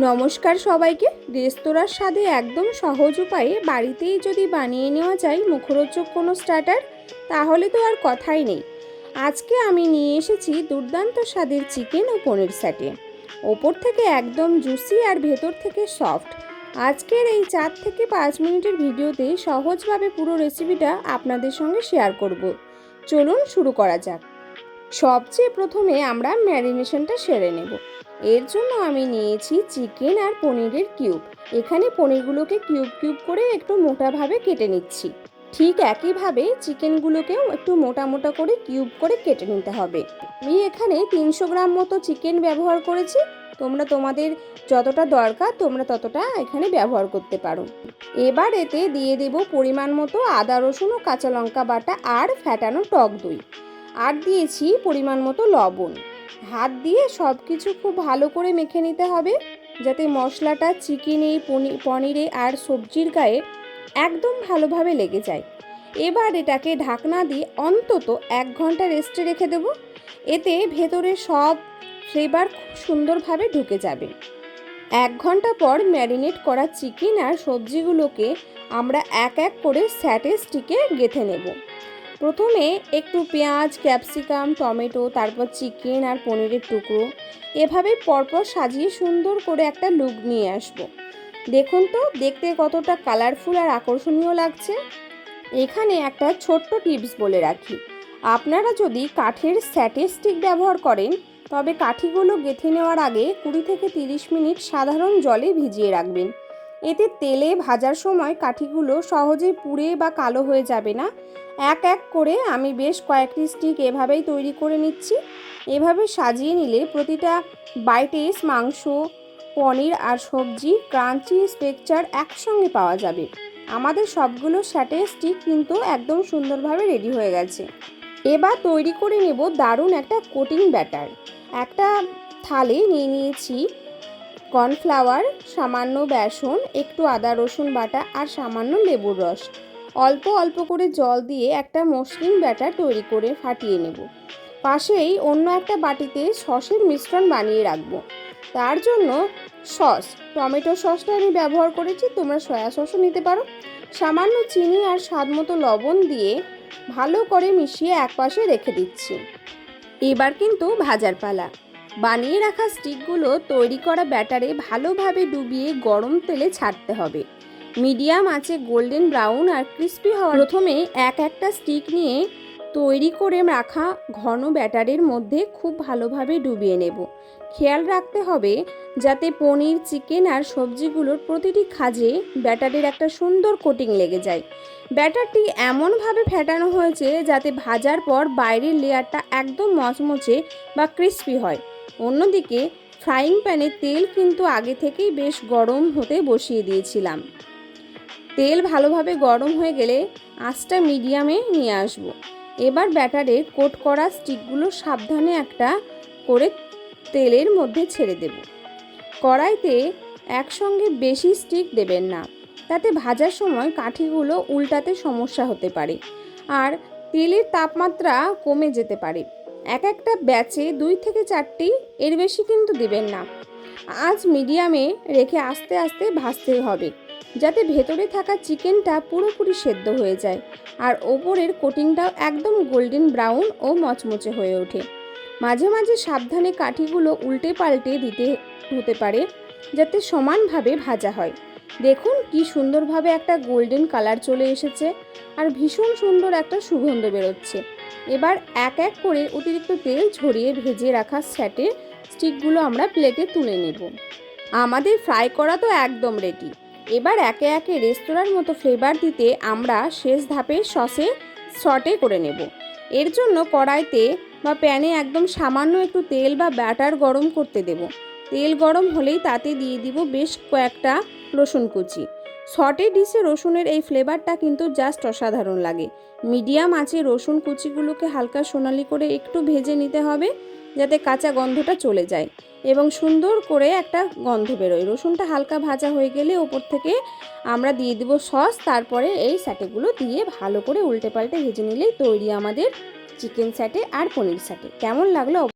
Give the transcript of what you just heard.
নমস্কার সবাইকে। রেস্তোরাঁর স্বাদে একদম সহজ উপায়ে বাড়িতেই যদি বানিয়ে নেওয়া যায় মুখরোচক কোনো স্টার্টার, তাহলে তো আর কথাই নেই। আজকে আমি নিয়ে এসেছি দুর্দান্ত স্বাদের চিকেন ও পনির স্যাটে। ওপর থেকে একদম জুসি আর ভেতর থেকে সফট। আজকের এই 4 থেকে 5 মিনিটের ভিডিওতে সহজভাবে পুরো রেসিপিটা আপনাদের সঙ্গে শেয়ার করব। চলুন শুরু করা যাক। সবচেয়ে প্রথমে আমরা ম্যারিনেশনটা সেরে নেব। এর জন্য আমি নিয়েছি চিকেন আর পনিরের কিউব। এখানে পনিরগুলোকে কিউব কিউব করে একটু মোটাভাবে কেটে নিচ্ছি। ঠিক একইভাবে চিকেনগুলোকেও একটু মোটা মোটা করে কিউব করে কেটে নিতে হবে। আমি এখানে 300 গ্রাম মতো চিকেন ব্যবহার করেছি। তোমরা তোমাদের যতটা দরকার তোমরা ততটা এখানে ব্যবহার করতে পারো। এবার এতে দিয়ে দেব পরিমাণ মতো আদা রসুন ও কাঁচা লঙ্কা বাটা আর ফ্যাটানো টক দই। আর দিয়েছি পরিমাণ মতো লবণ। হাত দিয়ে সব কিছু খুব ভালো করে মেখে নিতে হবে, যাতে মশলাটা চিকেনে পনিরে আর সবজির গায়ে একদম ভালোভাবে লেগে যায়। এবার এটাকে ঢাকনা দিয়ে অন্তত 1 ঘন্টা রেস্টে রেখে দেব। এতে ভেতরে সব ফ্লেভার খুব সুন্দরভাবে ঢুকে যাবে। 1 ঘন্টা পর ম্যারিনেট করা চিকেন আর সবজিগুলোকে আমরা এক এক করে স্যাটে স্টিকে গেঁথে নেব। প্রথমে একটু পেঁয়াজ, ক্যাপসিকাম, টমেটো, তারপর চিকেন আর পনিরের টুকরো এভাবে পরপর সাজিয়ে সুন্দর করে একটা লুক নিয়ে আসব। দেখুন তো দেখতে কতটা কালারফুল আর আকর্ষণীয় লাগছে। এখানে একটা ছোট্ট টিপস বলে রাখি, আপনারা যদি কাঠের স্যাটে স্টিক ব্যবহার করেন তবে কাঠিগুলো গেঁথে নেওয়ার আগে 20 থেকে 30 মিনিট সাধারণ জলে ভিজিয়ে রাখবেন। এতে তেলে ভাজার সময় কাঠিগুলো সহজেই পুড়ে বা কালো হয়ে যাবে না। এক এক করে আমি বেশ কয়েকটি স্টিক এভাবেই তৈরি করে নিচ্ছি। এভাবে সাজিয়ে নিলে প্রতিটা বাইটে মাংস, পনির আর সবজি ক্রাঞ্চি টেক্সচার একসঙ্গে পাওয়া যাবে। আমাদের সবগুলো স্যাটে স্টিক কিন্তু একদম সুন্দরভাবে রেডি হয়ে গেছে। এবার তৈরি করে নেব দারুণ একটা কোটিং ব্যাটার। একটা থালে নিয়ে নিয়েছি কর্নফ্লাওয়ার, সামান্য বেসন, একটু আদা রসুন বাটা আর সামান্য লেবুর রস। অল্প অল্প করে জল দিয়ে একটা মসৃণ ব্যাটার তৈরি করে ফাটিয়ে নেব। পাশেই অন্য একটা বাটিতে সসের মিশ্রণ বানিয়ে রাখবো। তার জন্য সস, টমেটো সসটা আমি ব্যবহার করেছি, তোমরা সয়া সসও নিতে পারো। সামান্য চিনি আর স্বাদ মতো লবণ দিয়ে ভালো করে মিশিয়ে একপাশে রেখে দিচ্ছি। এবার কিন্তু ভাজার পালা। বানিয়ে রাখা স্টিকগুলো তৈরি করা ব্যাটারে ভালোভাবে ডুবিয়ে গরম তেলে ছাড়তে হবে। মিডিয়াম আঁচে গোল্ডেন ব্রাউন আর ক্রিস্পি হওয়া প্রথমে এক একটা স্টিক নিয়ে তৈরি করে রাখা ঘন ব্যাটারের মধ্যে খুব ভালোভাবে ডুবিয়ে নেব। খেয়াল রাখতে হবে যাতে পনির, চিকেন আর সবজিগুলোর প্রতিটি খাজে ব্যাটারের একটা সুন্দর কোটিং লেগে যায়। ব্যাটারটি এমনভাবে ফেটানো হয়েছে যাতে ভাজার পর বাইরের লেয়ারটা একদম মচমচে বা ক্রিস্পি হয়। অন্যদিকে ফ্রাইং প্যানে তেল কিন্তু আগে থেকেই বেশ গরম হতে বসিয়ে দিয়েছিলাম। তেল ভালোভাবে গরম হয়ে গেলে আঁচটা মিডিয়ামে নিয়ে আসব। এবার ব্যাটারে কোট করা স্টিকগুলো সাবধানে একটা করে তেলের মধ্যে ছেড়ে দেব। কড়াইতে একসঙ্গে বেশি স্টিক দেবেন না, তাতে ভাজার সময় কাঠিগুলো উল্টাতে সমস্যা হতে পারে আর তেলের তাপমাত্রা কমে যেতে পারে। এক একটা ব্যাচে 2 থেকে 4টি, এর বেশি কিন্তু দেবেন না। আঁচ মিডিয়ামে রেখে আস্তে আস্তে ভাজতে হবে, যাতে ভেতরে থাকা চিকেনটা পুরোপুরি সেদ্ধ হয়ে যায় আর ওপরের কোটিংটাও একদম গোল্ডেন ব্রাউন ও মচমচে হয়ে ওঠে। মাঝে মাঝে সাবধানে কাঠিগুলো উল্টে পাল্টে দিতে হতে পারে, যাতে সমানভাবে ভাজা হয়। দেখুন কি সুন্দরভাবে একটা গোল্ডেন কালার চলে এসেছে আর ভীষণ সুন্দর একটা সুগন্ধ বেরোচ্ছে। এবার এক এক করে অতিরিক্ত তেল ঝরিয়ে ভেজে রাখা স্যাটে স্টিকগুলো আমরা প্লেটে তুলে নেব। আমাদের ফ্রাই করা তো একদম রেডি। এবার একে একে রেস্তোরাঁর মতো ফ্লেভার দিতে আমরা শেষ ধাপে সসে সটে করে নেব। এর জন্য কড়াইতে বা প্যানে একদম সামান্য একটু তেল বা ব্যাটার গরম করতে দেব। তেল গরম হলেই তাতে দিয়ে দিব বেশ কয়েকটা রসুন কুচি। সটে ডিশে রসুনের এই ফ্লেভারটা কিন্তু জাস্ট অসাধারণ লাগে। মিডিয়াম আঁচে রসুন কুচিগুলোকে হালকা সোনালি করে একটু ভেজে নিতে হবে, যাতে কাঁচা গন্ধটা চলে যায় এবং সুন্দর করে একটা গন্ধ বেরোয়। রসুনটা হালকা ভাজা হয়ে গেলে ওপর থেকে আমরা দিয়ে দেব সস। তারপরে এই স্যাটেগুলো দিয়ে ভালো করে উল্টে পাল্টে ভেজে নিলেই তৈরি আমাদের চিকেন স্যাটে আর পনির স্যাটে। কেমন লাগলো